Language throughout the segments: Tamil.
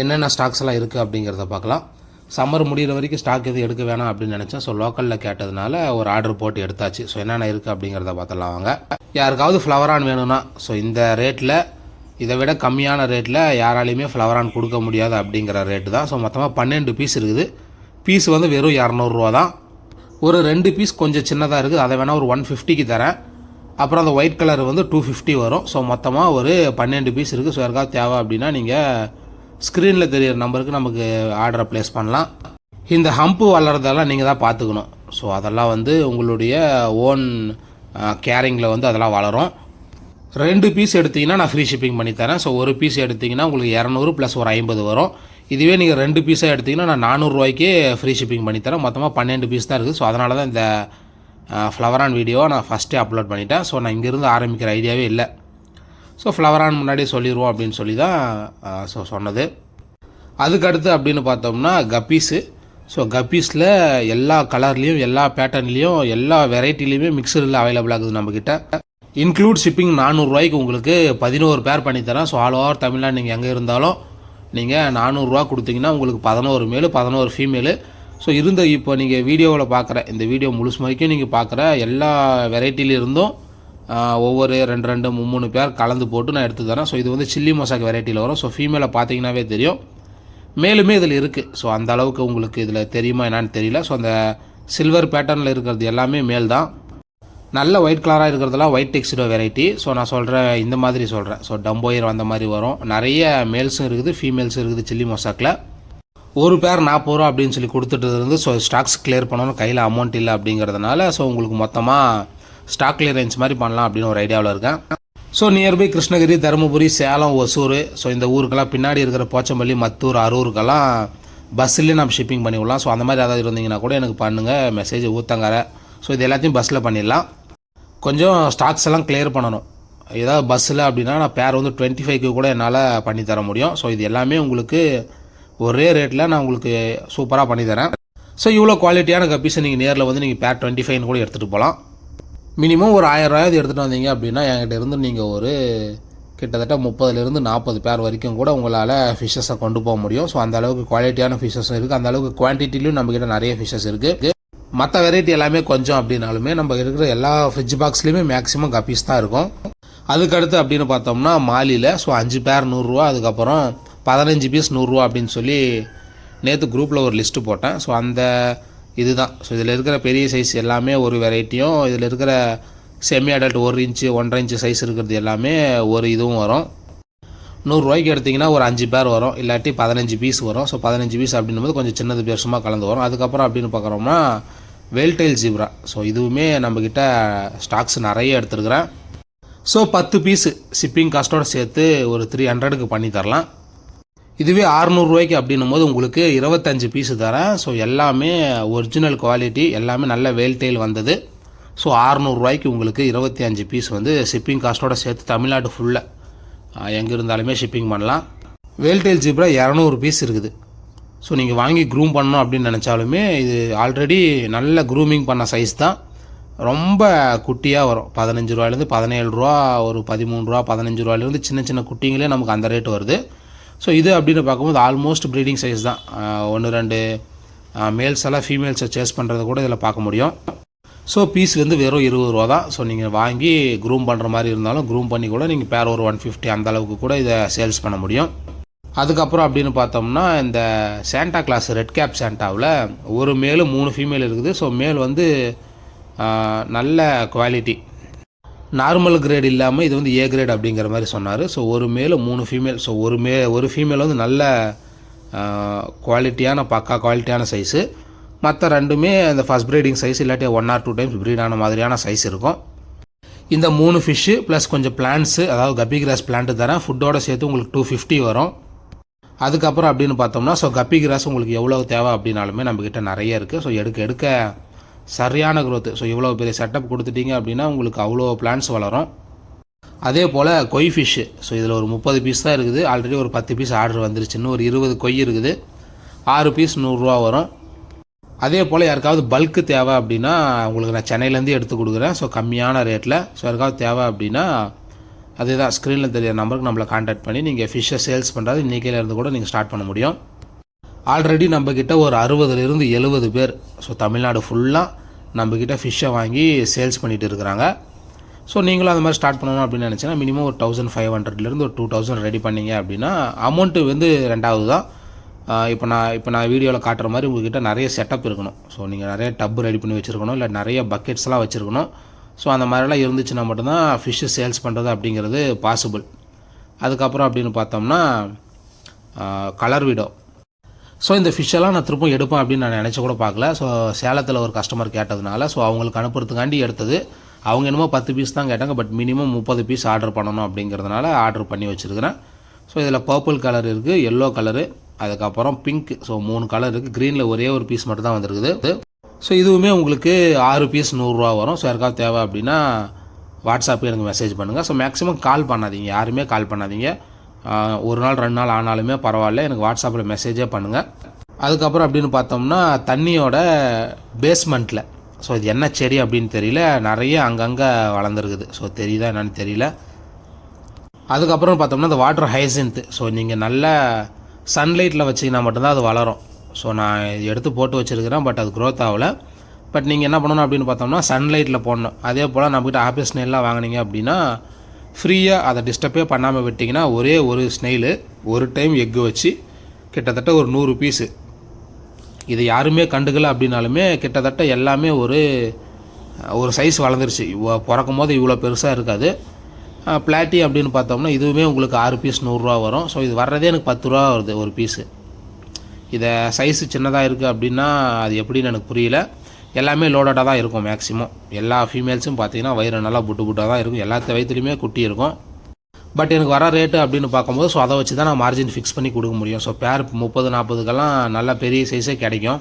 என்னென்ன ஸ்டாக்ஸ்லாம் இருக்குது அப்படிங்கிறத பார்க்கலாம். சம்மர் முடிகிற வரைக்கும் ஸ்டாக் எதுவும் எடுக்க வேணாம் அப்படின்னு நினச்சேன். ஸோ லோக்கலில் கேட்டதுனால ஒரு ஆர்டர் போட்டு எடுத்தாச்சு. ஸோ என்னென்ன இருக்குது அப்படிங்கிறத பார்த்துலாம் வாங்க. யாருக்காவது ஃப்ளவரான் வேணும்னா ஸோ இந்த ரேட்டில் இதை விட கம்மியான ரேட்டில் யாராலையுமே ஃப்ளவரான் கொடுக்க முடியாது அப்படிங்கிற ரேட்டு தான். ஸோ மொத்தமாக 12 பீஸ் இருக்குது. பீஸ் வந்து வெறும் 200 தான். ஒரு 2 பீஸ் கொஞ்சம் சின்னதாக இருக்குது, அதை வேணால் ஒரு 150க்கு தரேன். அப்புறம் அந்த ஒயிட் கலர் வந்து 250 வரும். ஸோ மொத்தமாக ஒரு 12 பீஸ் இருக்குது. ஸோ யாருக்காவது தேவை அப்படின்னா நீங்கள் ஸ்க்ரீனில் தெரியிற நம்பருக்கு நமக்கு ஆர்டரை ப்ளேஸ் பண்ணலாம். இந்த ஹம்பு வளர்றதெல்லாம் நீங்கள் தான் பார்த்துக்கணும். ஸோ அதெல்லாம் வந்து உங்களுடைய ஓன் கேரிங்கில் வந்து அதெல்லாம் வளரும். 2 பீஸ் எடுத்திங்கன்னா நான் ஃப்ரீ ஷிப்பிங் பண்ணித்தரேன். ஸோ ஒரு பீஸ் எடுத்திங்கன்னா உங்களுக்கு 200 ப்ளஸ் ஒரு 50 வரும். இதுவே நீங்கள் 2 பீஸாக எடுத்திங்கன்னா நான் 400 ரூபாய்க்கே ஃப்ரீ ஷிப்பிங் பண்ணித்தரேன். மொத்தமாக 12 பீஸ் தான் இருக்குது. ஸோ அதனால தான் இந்த ஃப்ளவரான் வீடியோவை நான் ஃபஸ்ட்டே அப்லோட் பண்ணிட்டேன். ஸோ நான் இங்கேருந்து ஆரம்பிக்கிற ஐடியாவே இல்லை. ஸோ ஃப்ளவரான் முன்னாடியே சொல்லிடுவோம் அப்படின்னு சொல்லி தான் சொன்னது. அதுக்கடுத்து அப்படின்னு பார்த்தோம்னா கப்பீஸு. ஸோ கப்பீஸில் எல்லா கலர்லேயும் எல்லா பேட்டர்ன்லேயும் எல்லா வெரைட்டிலையுமே மிக்சரில் அவைலபிள் ஆகுது நம்மக்கிட்ட. இன்க்ளூட் ஷிப்பிங் 400 ரூபாய்க்கு உங்களுக்கு 11 பேர் பண்ணித்தரேன். ஸோ ஆல் ஓவர் தமிழ்நாடு நீங்கள் எங்கே இருந்தாலும் நீங்கள் 400 ரூபா கொடுத்தீங்கன்னா உங்களுக்கு 11 மேலு 11 ஃபீமேலு. ஸோ இப்போ நீங்கள் வீடியோவில் பார்க்குற இந்த வீடியோ முழுசு வரைக்கும் நீங்கள் பார்க்குற எல்லா வெரைட்டிலிருந்தும் ஒவ்வொரு 2 3 பேர் கலந்து போட்டு நான் எடுத்து தரேன். ஸோ இது வந்து சில்லி மொசாக் வெரைட்டியில் வரும். ஸோ ஃபீமேலை பார்த்தீங்கன்னாவே தெரியும். மேலுமே இதில் இருக்குது. ஸோ அந்த அளவுக்கு உங்களுக்கு இதில் தெரியுமா என்னான்னு தெரியல. ஸோ அந்த சில்வர் பேட்டர்னில் இருக்கிறது எல்லாமே மேல் தான். நல்ல ஒயிட் கலராக இருக்கிறதெல்லாம் ஒயிட் டெக்ஸ்டோ வெரைட்டி. ஸோ நான் சொல்கிறேன் இந்த மாதிரி சொல்கிறேன். ஸோ டம்போயர் அந்த மாதிரி வரும். நிறைய மேல்ஸும் இருக்குது, ஃபீமேல்ஸும் இருக்குது சில்லி மொசாக்கில். ஒரு பேர் 40 ரூபா அப்படின்னு சொல்லி கொடுத்துட்டு இருந்து ஸோ ஸ்டாக்ஸ் கிளியர் பண்ணணும், கையில் அமௌண்ட் இல்லை அப்படிங்கிறதுனால ஸோ உங்களுக்கு மொத்தமாக ஸ்டாக் கிளியரன்ஸ் மாதிரி பண்ணலாம் அப்படின்னு ஒரு ஐடியாவில் இருக்கேன். So nearby Krishnagiri, Dharmapuri, Salem, Hosur, so இந்த ஊருக்கெல்லாம் பின்னாடி இருக்கிற போச்சம்பள்ளி, மத்தூர், அரூருக்கெல்லாம் பஸ்ஸிலே நம்ம ஷிப்பிங் பண்ணி விடலாம். ஸோ அந்த மாதிரி ஏதாவது இருந்தீங்கன்னா கூட எனக்கு பண்ணுங்கள், மெசேஜ் ஊத்தங்கரை. ஸோ இது எல்லாத்தையும் பஸ்ஸில் பண்ணிடலாம். கொஞ்சம் ஸ்டாக்ஸ் எல்லாம் கிளியர் பண்ணணும். ஏதாவது பஸ்ஸில் அப்படின்னா நான் பேர் வந்து 25க்கு கூட என்னால் பண்ணித்தர முடியும். ஸோ இது எல்லாமே உங்களுக்கு ஒரே ரேட்டில் நான் உங்களுக்கு சூப்பராக பண்ணித்தரேன். ஸோ இவ்வளோ குவாலிட்டியான கப்பீஸை நீங்கள் நேரில் வந்து நீங்கள் பேர் 25 கூட எடுத்துகிட்டு போகலாம். மினிமம் ஒரு 1000 ரூபாயாவது எடுத்துகிட்டு வந்தீங்க அப்படின்னா என்கிட்ட இருந்து நீங்கள் ஒரு கிட்டத்தட்ட 30லேருந்து 40 பேர் வரைக்கும் கூட உங்களால் ஃபிஷ்ஷஸை கொண்டு போக முடியும். ஸோ அந்த அளவுக்கு குவாலிட்டியான ஃபிஷ்ஷஸும் இருக்குது, அந்த அளவுக்கு குவான்டிட்டிலையும் நம்மக்கிட்ட நிறைய ஃபிஷ்ஷஸ் இருக்குது. மற்ற வெரைட்டி எல்லாமே கொஞ்சம் அப்படின்னாலுமே நம்ம இருக்கிற எல்லா ஃப்ரிட்ஜ் பாக்ஸ்லேயுமே மேக்ஸிமம் கப்பீஸ் தான் இருக்கும். அதுக்கடுத்து அப்படின்னு பார்த்தோம்னா மாலியில் ஸோ 5 பேர் 100 ரூபா, அதுக்கப்புறம் 15 பீஸ் 100 ரூபா அப்படின்னு சொல்லி நேற்று குரூப்பில் ஒரு லிஸ்ட்டு போட்டேன். ஸோ அந்த இதுதான். ஸோ இதில் இருக்கிற பெரிய சைஸ் எல்லாமே ஒரு வெரைட்டியும், இதில் இருக்கிற semi adult 1 inch 1.5 inch size இருக்கிறது எல்லாமே ஒரு இதுவும் வரும். 100 ரூபாய்க்கு எடுத்திங்கன்னா ஒரு 5 பேர் வரும், இல்லாட்டி 15 பீஸ் வரும். ஸோ 15 பீஸ் அப்படின்னும்போது கொஞ்சம் சின்னது பெருசுமாக கலந்து வரும். அதுக்கப்புறம் அப்படின்னு பார்க்குறோம்னா வேல்டைல் ஜீப்ரா. ஸோ இதுவுமே நம்மக்கிட்ட ஸ்டாக்ஸ் நிறைய எடுத்துருக்குறேன். ஸோ 10 பீஸு ஷிப்பிங் காஸ்ட்டோடு சேர்த்து ஒரு 300க்கு பண்ணி தரலாம். இதுவே 600 ரூபாய்க்கு அப்படின்னும் போது உங்களுக்கு 25 பீஸு தரேன். ஸோ எல்லாமே ஒரிஜினல் குவாலிட்டி, எல்லாமே நல்ல வேல்டைல் வந்தது. ஸோ 600 ரூபாய்க்கு உங்களுக்கு 25 பீஸ் வந்து ஷிப்பிங் காஸ்ட்டோடு சேர்த்து தமிழ்நாடு ஃபுல்லாக எங்கே இருந்தாலுமே ஷிப்பிங் பண்ணலாம். வேல்டைல் ஜீப்ரா 200 பீஸ் இருக்குது. ஸோ நீங்கள் வாங்கி க்ரூம் பண்ணணும் அப்படின்னு நினச்சாலுமே இது ஆல்ரெடி நல்ல க்ரூமிங் பண்ண சைஸ் தான். ரொம்ப குட்டியாக வரும். 15 ரூபாயிலேருந்து 17 ரூபா, ஒரு 13 ரூபா, 15 ரூபாயிலேருந்து சின்ன சின்ன குட்டிங்களே நமக்கு அந்த ரேட்டு வருது. ஸோ இது அப்படின்னு பார்க்கும்போது ஆல்மோஸ்ட் ப்ரீடிங் சைஸ் தான். 1-2 மேல்ஸ் எல்லாம் ஃபீமேல்ஸை சேஸ் பண்ணுறத கூட இதில் பார்க்க முடியும். ஸோ பீஸ் வந்து வெறும் 20 ரூபா தான். ஸோ நீங்கள் வாங்கி க்ரூம் பண்ணுற மாதிரி இருந்தாலும் க்ரூம் பண்ணி கூட நீங்கள் பேர் ஒரு 150 அந்த அளவுக்கு கூட இதை சேல்ஸ் பண்ண முடியும். அதுக்கப்புறம் அப்படின்னு பார்த்தோம்னா இந்த சாண்டா கிளாஸ் ரெட் கேப் சாண்டாவில் ஒரு மேலு 3 ஃபீமேல் இருக்குது. ஸோ மேல் வந்து நல்ல குவாலிட்டி, நார்மல் கிரேட் இல்லாமல் இது வந்து ஏ கிரேட் அப்படிங்கிற மாதிரி சொன்னார். ஸோ ஒரு மேலு 3 ஃபீமேல். ஸோ ஒரு ஃபீமேல் வந்து நல்ல குவாலிட்டியான பக்கா குவாலிட்டியான சைஸு. மற்ற 2மே அந்த ஃபஸ்ட் ப்ரீடிங் சைஸ், இல்லாட்டி 1 or 2 டைம்ஸ் ப்ரீடான மாதிரியான சைஸ் இருக்கும். இந்த 3 ஃபிஷ்ஷு ப்ளஸ் கொஞ்சம் பிளான்ட்ஸு, அதாவது கப்பி கிராஸ் பிளான்ட்டு தரேன். ஃபுட்டோடு சேர்த்து உங்களுக்கு 250 வரும். அதுக்கப்புறம் அப்படின்னு பார்த்தோம்னா ஸோ கப்பி கிராஸ் உங்களுக்கு எவ்வளோ தேவை அப்படின்னாலுமே நம்மக்கிட்ட நிறைய இருக்குது. ஸோ எடுக்க சரியான க்ரோத்து. ஸோ இவ்வளோ பெரிய செட்டப் கொடுத்துட்டீங்க அப்படின்னா உங்களுக்கு அவ்வளோ பிளான்ட்ஸ் வளரும். அதே போல் கொய் ஃபிஷ்ஷு. ஸோ இதில் ஒரு 30 பீஸ் தான் இருக்குது. ஆல்ரெடி ஒரு 10 பீஸ் ஆர்டர் வந்துருச்சு. இன்னும் ஒரு 20 கொய் இருக்குது. 6 பீஸ் 100 ரூபா வரும். அதே போல் யாருக்காவது பல்க்கு தேவை அப்படின்னா உங்களுக்கு நான் சென்னையிலேருந்து எடுத்து கொடுக்குறேன். ஸோ கம்மியான ரேட்டில். ஸோ யாருக்காவது தேவை அப்படின்னா அதே தான் ஸ்க்ரீனில் தெரிய நம்பருக்கு நம்மளை காண்டாக்ட் பண்ணி நீங்கள் ஃபிஷ்ஷை சேல்ஸ் பண்ணுறது இன்றைக்கிலேருந்து கூட நீங்கள் ஸ்டார்ட் பண்ண முடியும். ஆல்ரெடி நம்மக்கிட்ட ஒரு 60லேருந்து 70 பேர் ஸோ தமிழ்நாடு ஃபுல்லாக நம்மக்கிட்ட ஃபிஷ்ஷை வாங்கி சேல்ஸ் பண்ணிகிட்டு இருக்கிறாங்க. ஸோ நீங்களும் அந்த மாதிரி ஸ்டார்ட் பண்ணணும் அப்படின்னு நினச்சிங்கன்னா மினிமம் ஒரு 1500லேருந்து ஒரு 2000 ரெடி பண்ணிங்க அப்படின்னா அமௌண்ட்டு வந்து 2வது தான். இப்போ நான் வீடியோவில் காட்டுற மாதிரி உங்கள்கிட்ட நிறைய செட்டப் இருக்கணும். ஸோ நீங்கள் நிறைய டப்பு ரெடி பண்ணி வச்சுருக்கணும், இல்லை நிறைய பக்கெட்ஸ்லாம் வச்சுருக்கணும். ஸோ அந்த மாதிரிலாம் இருந்துச்சுன்னா மட்டும்தான் ஃபிஷ்ஷு சேல்ஸ் பண்ணுறது அப்படிங்கிறது பாசிபிள். அதுக்கப்புறம் அப்படின்னு பார்த்தோம்னா கலர் வீடோ. ஸோ இந்த ஃபிஷ்ஷெல்லாம் நான் திரும்ப எடுப்பேன் அப்படின்னு நான் நினச்ச கூட பார்க்கல. ஸோ சேலத்தில் ஒரு கஸ்டமர் கேட்டதுனால ஸோ அவங்களுக்கு அனுப்புறதுக்காண்டி எடுத்தது. அவங்க என்னமோ 10 பீஸ் தான் கேட்டாங்க, பட் மினிமம் 30 பீஸ் ஆர்டர் பண்ணணும் அப்படிங்கிறதுனால ஆர்டர் பண்ணி வச்சுருக்கிறேன். ஸோ இதில் பர்பிள் கலர் இருக்குது, எல்லோ கலரு, அதுக்கப்புறம் பிங்க். ஸோ 3 கலர் இருக்குது. க்ரீனில் ஒரே ஒரு பீஸ் மட்டும் தான் வந்திருக்குது. ஸோ இதுவுமே உங்களுக்கு 6 பீஸ் 100 ரூபா வரும். ஸோ யாருக்காவது தேவை அப்படின்னா வாட்ஸ்அப்பு எனக்கு மெசேஜ் பண்ணுங்கள். ஸோ மேக்ஸிமம் கால் பண்ணாதீங்க, யாருமே கால் பண்ணாதீங்க. ஒரு நாள் 2 நாள் ஆனாலுமே பரவாயில்ல, எனக்கு வாட்ஸ்அப்பில் மெசேஜே பண்ணுங்கள். அதுக்கப்புறம் அப்படின்னு பார்த்தோம்னா தண்ணியோட பேஸ்மெண்ட்டில் ஸோ இது என்ன செடி அப்படின்னு தெரியல, நிறைய அங்கங்கே வளர்ந்துருக்குது. ஸோ தெரியுதா என்னன்னு தெரியல. அதுக்கப்புறம் பார்த்தோம்னா இந்த வாட்டர் ஹைசின்த். ஸோ நீங்கள் நல்ல சன்லைட்டில் வச்சிங்கன்னா மட்டும்தான் அது வளரும். ஸோ நான் எடுத்து போட்டு வச்சுருக்கிறேன், பட் அது க்ரோத் ஆகலை. பட் நீங்கள் என்ன பண்ணணும் அப்படின்னு பார்த்தோம்னா சன்லைட்டில் போடணும். அதே போல் நம்மக்கிட்ட ஆப்பிள் ஸ்னெயிலாம் வாங்கினீங்க அப்படின்னா ஃப்ரீயாக அதை டிஸ்டர்பே பண்ணாமல் விட்டிங்கன்னா ஒரே ஒரு ஸ்னெயிலு ஒரு டைம் எக்கு வச்சு கிட்டத்தட்ட ஒரு 100 பீஸு. இது யாருமே கண்டுக்கல அப்படின்னாலுமே கிட்டத்தட்ட எல்லாமே ஒரு சைஸ் வளர்ந்துருச்சு. பிறக்கும் போது இவ்வளோ பெருசாக இருக்காது. பிளாட்டி அப்படின்னு பார்த்தோம்னா இதுவுமே உங்களுக்கு 6 பீஸ் 100 ரூபா வரும். ஸோ இது வர்றதே எனக்கு 10 ரூபா வருது ஒரு பீஸு. இதை சைஸு சின்னதாக இருக்குது அப்படின்னா அது எப்படின்னு எனக்கு புரியல. எல்லாமே லோடடாக தான் இருக்கும். மேக்ஸிமம் எல்லா ஃபீமேல்ஸும் பார்த்தீங்கன்னா வயிறு நல்லா புட்டாக தான் இருக்கும். எல்லாத்த வயிற்றுலையுமே குட்டி இருக்கும். பட் எனக்கு வர ரேட்டு அப்படின்னு பார்க்கும்போது ஸோ அதை வச்சு தான் நான் மார்ஜின் ஃபிக்ஸ் பண்ணி கொடுக்க முடியும். ஸோ பேர் 30-40க்கெல்லாம் நல்லா பெரிய சைஸே கிடைக்கும்.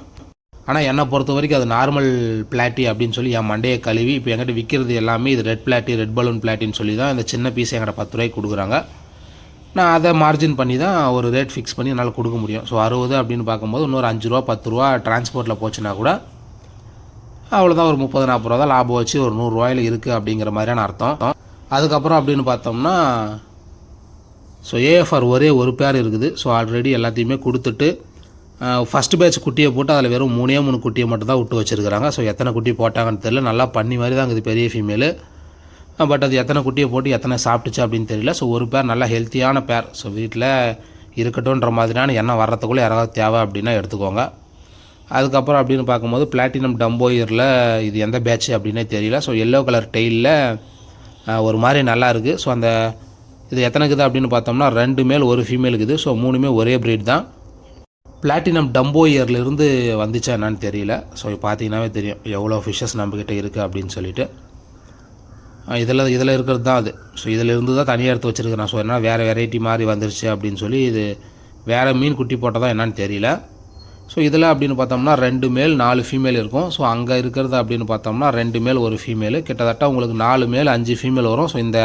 ஆனால் என்னை பொறுத்த வரைக்கும் அது நார்மல் பிளாட்டி அப்படின்னு சொல்லி என் மண்டையை கழுவி இப்போ என்கிட்ட விற்கிறது எல்லாமே இது ரெட் பிளாட்டி, ரெட் பலூன் பிளாட்டின்னு சொல்லி தான் இந்த சின்ன பீஸ் என்கிட்ட 10 ரூபாய்க்கு கொடுக்குறாங்க. நான் அதை மார்ஜின் பண்ணி தான் ஒரு ரேட் ஃபிக்ஸ் பண்ணி என்னால் கொடுக்க முடியும். ஸோ 60 அப்படின்னு பார்க்கும்போது இன்னொரு 5 ரூபா 10 ரூபா டிரான்ஸ்போர்ட்டில் போச்சுன்னா கூட அவ்வளோதான், ஒரு 30-40 ரூபா தான் லாபம் வச்சு ஒரு 100 ரூபாயில் இருக்குது அப்படிங்கிற மாதிரியான அர்த்தம். அதுக்கப்புறம் அப்படின்னு பார்த்தோம்னா ஸோ ஏஎஃப்ஆர் ஒரே ஒரு பேர் இருக்குது. ஸோ ஆல்ரெடி எல்லாத்தையுமே கொடுத்துட்டு ஃபஸ்ட்டு பேட்ச் குட்டியை போட்டு அதில் வெறும் 3 குட்டியை மட்டும் தான் விட்டு வச்சுருக்கிறாங்க. ஸோ எத்தனை குட்டி போட்டாங்கன்னு தெரியல. நல்லா பண்ணி மாதிரி தான் இருக்குது பெரிய ஃபீமேலு. பட் அது எத்தனை குட்டியை போட்டு எத்தனை சாப்பிட்டுச்சு அப்படின்னு தெரியல. ஸோ ஒரு பேர் நல்லா ஹெல்த்தியான பேர். ஸோ வீட்டில் இருக்கட்டும்ன்ற மாதிரியான எண்ணம் வர்றதுக்குள்ளே யாராவது தேவை அப்படின்னா எடுத்துக்கோங்க. அதுக்கப்புறம் அப்படின்னு பார்க்கும்போது பிளாட்டினம் டம்போயரில் இது எந்த பேட்ச் அப்படின்னே தெரியல. ஸோ எல்லோ கலர் டெயிலில் ஒரு மாதிரி நல்லா இருக்குது. ஸோ அந்த இது எத்தனை இருக்குது அப்படின்னு பார்த்தோம்னா 2 மேல் 1 ஃபீமேல் இருக்குது. ஸோ 3மே ஒரே ப்ரீட் தான். பிளாட்டினம் டம்போயர்லேருந்து வந்துச்சா என்னன்னு தெரியல. ஸோ பார்த்தீங்கன்னாவே தெரியும் எவ்வளோ ஃபிஷ்ஷஸ் நம்மக்கிட்ட இருக்குது அப்படின்னு சொல்லிட்டு. இதில் இருக்கிறது தான் அது. ஸோ இதிலேருந்து தான் தனியாக எடுத்து வச்சுருக்கிறேன். ஸோ என்ன வேறு வெரைட்டி மாதிரி வந்துருச்சு அப்படின்னு சொல்லி இது வேறு மீன் குட்டி போட்டால் தான் என்னன்னு தெரியல. ஸோ இதில் அப்படின்னு பார்த்தோம்னா 2 மேல் 4 ஃபீமேல் இருக்கும். ஸோ அங்கே இருக்கிறது அப்படின்னு பார்த்தோம்னா 2 மேல் 1 ஃபீமேலு, கிட்டத்தட்ட உங்களுக்கு 4 மேல் 5 ஃபீமேல் வரும். ஸோ இந்த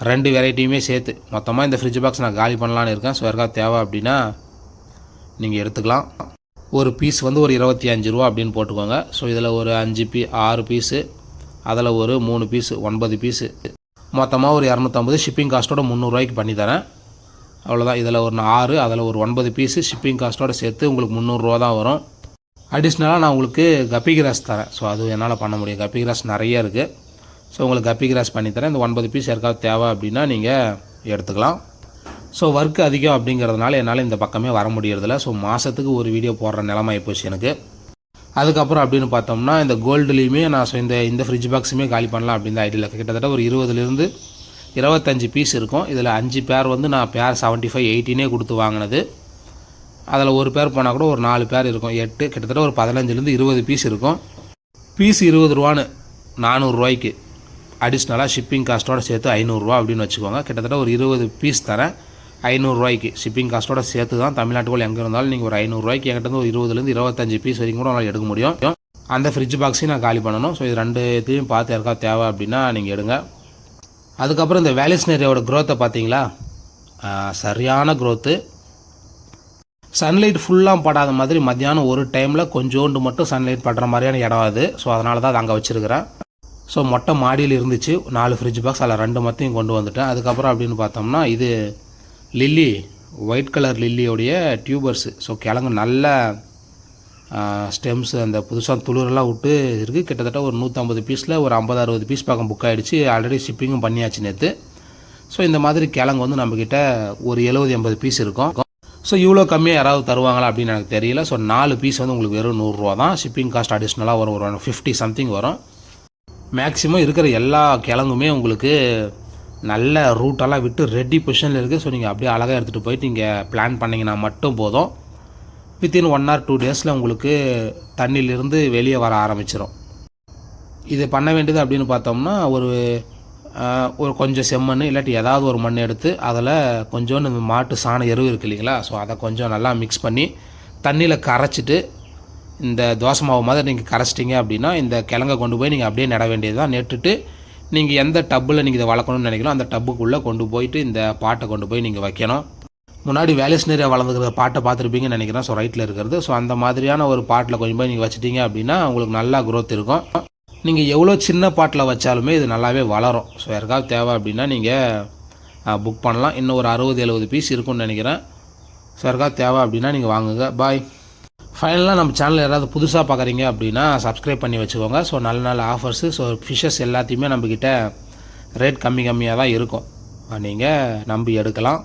2 வெரைட்டியுமே சேர்த்து மொத்தமாக இந்த ஃப்ரிட்ஜ் பாக்ஸ் நான் காலி பண்ணலான்னு இருக்கேன். ஸோ யாருக்காவது தேவை அப்படின்னா நீங்கள் எடுத்துக்கலாம். ஒரு பீஸ் வந்து ஒரு 25 ரூபா அப்படின்னு போட்டுக்கோங்க. ஸோ இதில் ஒரு 6 பீஸு, அதில் ஒரு 3 பீஸு 9 பீஸு, மொத்தமாக ஒரு 250. ஷிப்பிங் காஸ்ட்டோட 300 ரூபாய்க்கு பண்ணித்தரேன். அவ்வளோதான். இதில் ஒரு 6, அதில் ஒரு 9 பீஸு ஷிப்பிங் காஸ்ட்டோட சேர்த்து உங்களுக்கு 300 ரூபா தான் வரும். அடிஷ்னலாக நான் உங்களுக்கு கப்பி கிராஸ் தரேன். ஸோ அது என்னால் பண்ண முடியும். கப்பி கிராஸ் நிறைய இருக்குது. ஸோ உங்களுக்கு கப்பி கிராஸ் பண்ணித்தரேன். இந்த 9 பீஸ் யாருக்காவது தேவை அப்படின்னா நீங்கள் எடுத்துக்கலாம். ஸோ ஒர்க்கு அதிகம் அப்படிங்கிறதுனால என்னால் இந்த பக்கமே வர முடியறதில்ல. ஸோ மாதத்துக்கு ஒரு வீடியோ போடுற நிலமை ஆகிப்போச்சு எனக்கு. அதுக்கப்புறம் அப்படின்னு பார்த்தோம்னா இந்த கோல்டுலேயுமே நான் இந்த ஃப்ரிட்ஜ் பாக்ஸுமே காலி பண்ணலாம் அப்படின்னு ஐடியில் கிட்டத்தட்ட ஒரு 20லேருந்து 25 பீஸ் இருக்கும். இதில் 5 பேர் வந்து நான் பேர் 75-80 கொடுத்து வாங்கினது. அதில் ஒரு பேர் போனால் கூட ஒரு 4 பேர் இருக்கும். 8 கிட்டத்தட்ட ஒரு 15லேருந்து 20 பீஸ் இருக்கும். பீஸ் 20 ரூபான்னு 400 ரூபாய்க்கு அடிஷ்னலாக ஷிப்பிங் காஸ்ட்டோட சேர்த்து 500 ரூபா அப்படின்னு வச்சுக்கோங்க. கிட்டத்தட்ட ஒரு 20 பீஸ் தரேன் 500 ரூபாய்க்கு. ஷிப்பிங் காஸ்ட்டோட சேர்த்து தான் தமிழ்நாட்டுக்குள்ள எங்கே இருந்தாலும் நீங்கள் ஒரு 500 ரூபாய்க்கு என்கிட்ட ஒரு 20லேருந்து 25 பீஸ் வரைக்கும் கூட உங்களால் எடுக்க முடியும். அந்த ஃப்ரிட்ஜ் பாக்ஸையும் நான் காலி பண்ணணும். ஸோ இது 2த்தையும் பார்த்து யாருக்காவது தேவை அப்படின்னா நீங்கள் எடுங்க. அதுக்கப்புறம் இந்த வேலிஸ்னேரியோட க்ரோத்தை பார்த்தீங்களா, சரியான க்ரோத்து. சன்லைட் ஃபுல்லாக படாத மாதிரி மத்தியானம் ஒரு டைமில் கொஞ்சோண்டு மட்டும் சன்லைட் படுற மாதிரியான இடம் அது. ஸோ அதனால தான் அதை அங்கே வச்சுருக்கிறேன். ஸோ மொட்டை மாடியில் இருந்துச்சு 4 ஃப்ரிட்ஜ் பாக்ஸ், அதில் 2 மொத்தையும் கொண்டு வந்துட்டேன். அதுக்கப்புறம் அப்படின்னு பார்த்தோம்னா இது லில்லி, ஒயிட் கலர் லில்லியோடைய டியூபர்ஸு. ஸோ கிழங்கு நல்ல ஸ்டெம்ஸு அந்த புதுசாக துளிரெல்லாம் விட்டு இருக்குது. கிட்டத்தட்ட ஒரு 150 பீஸில் ஒரு 50-60 பீஸ் பக்கம் புக் ஆகிடுச்சு. ஆல்ரெடி ஷிப்பிங்கும் பண்ணியாச்சு நேற்று. ஸோ இந்த மாதிரி கிழங்கு வந்து நம்மக்கிட்ட ஒரு 70-80 பீஸ் இருக்கும். ஸோ இவ்வளோ கம்மியாக யாராவது தருவாங்களா அப்படின்னு எனக்கு தெரியல. ஸோ 4 பீஸ் வந்து உங்களுக்கு வெறும் 100 ரூபா தான். ஷிப்பிங் காஸ்ட் அடிஷ்னலாக வரும், ஒரு 50 சம்திங் வரும். மேக்ஸிமம் இருக்கிற எல்லா கிழங்குமே உங்களுக்கு நல்ல ரூட்டெல்லாம் விட்டு ரெடி பொசிஷனில் இருக்குது. ஸோ நீங்கள் அப்படியே அழகாக எடுத்துகிட்டு போயிட்டு நீங்கள் பிளான் பண்ணிங்கன்னா மட்டும் போதும். வித்தின் 1 or 2 டேஸில் உங்களுக்கு தண்ணியிலிருந்து வெளியே வர ஆரம்பிச்சிடும். இது பண்ண வேண்டியது அப்படின்னு பார்த்தோம்னா ஒரு கொஞ்சம் செம்மண் இல்லாட்டி ஏதாவது ஒரு மண் எடுத்து அதில் கொஞ்சோண்டு இந்த மாட்டு சாண எருவு இருக்குது இல்லைங்களா, ஸோ அதை கொஞ்சம் நல்லா மிக்ஸ் பண்ணி தண்ணியில் கரைச்சிட்டு இந்த தோசை மாவு மாதிரி நீங்கள் கரைச்சிட்டிங்க அப்படின்னா இந்த கிழங்கை கொண்டு போய் நீங்கள் அப்படியே நட வேண்டியது தான். நட்டுட்டு நீங்கள் எந்த டப்பில் நீங்கள் இதை வளர்க்கணும்னு நினைக்கிறோம் அந்த டப்புக்குள்ளே கொண்டு போயிட்டு இந்த பாட்டை கொண்டு போய் நீங்கள் வைக்கணும். முன்னாடி வேலிஸ்னரியா வளர்ந்துக்கிற பாட்டை பார்த்துருப்பீங்கன்னு நினைக்கிறேன். ஸோ ரைட்டில் இருக்கிறது. ஸோ அந்த மாதிரியான ஒரு பாட்டில் கொஞ்சம் போய் நீங்கள் வச்சுட்டிங்க அப்படின்னா உங்களுக்கு நல்லா க்ரோத் இருக்கும். நீங்கள் எவ்வளோ சின்ன பாட்டில் வச்சாலுமே இது நல்லாவே வளரும். ஸோ யாருக்காவது தேவை அப்படின்னா நீங்கள் புக் பண்ணலாம். இன்னும் ஒரு 60-70 பீஸ் இருக்கும்னு நினைக்கிறேன். ஸோ யாருக்காவது தேவை அப்படின்னா நீங்கள் வாங்குங்க. பாய். ஃபைனலாக நம்ம சேனல் யாராவது புதுசாக பார்க்குறீங்க அப்படின்னா சப்ஸ்கிரைப் பண்ணி வச்சுக்கோங்க. ஸோ நல்ல நல்ல ஆஃபர்ஸு, ஸோ ஃபிஷ்ஷஸ் எல்லாத்தையுமே நம்மக்கிட்ட ரேட் கம்மியாக தான் இருக்கும். நீங்கள் நம்பி எடுக்கலாம்.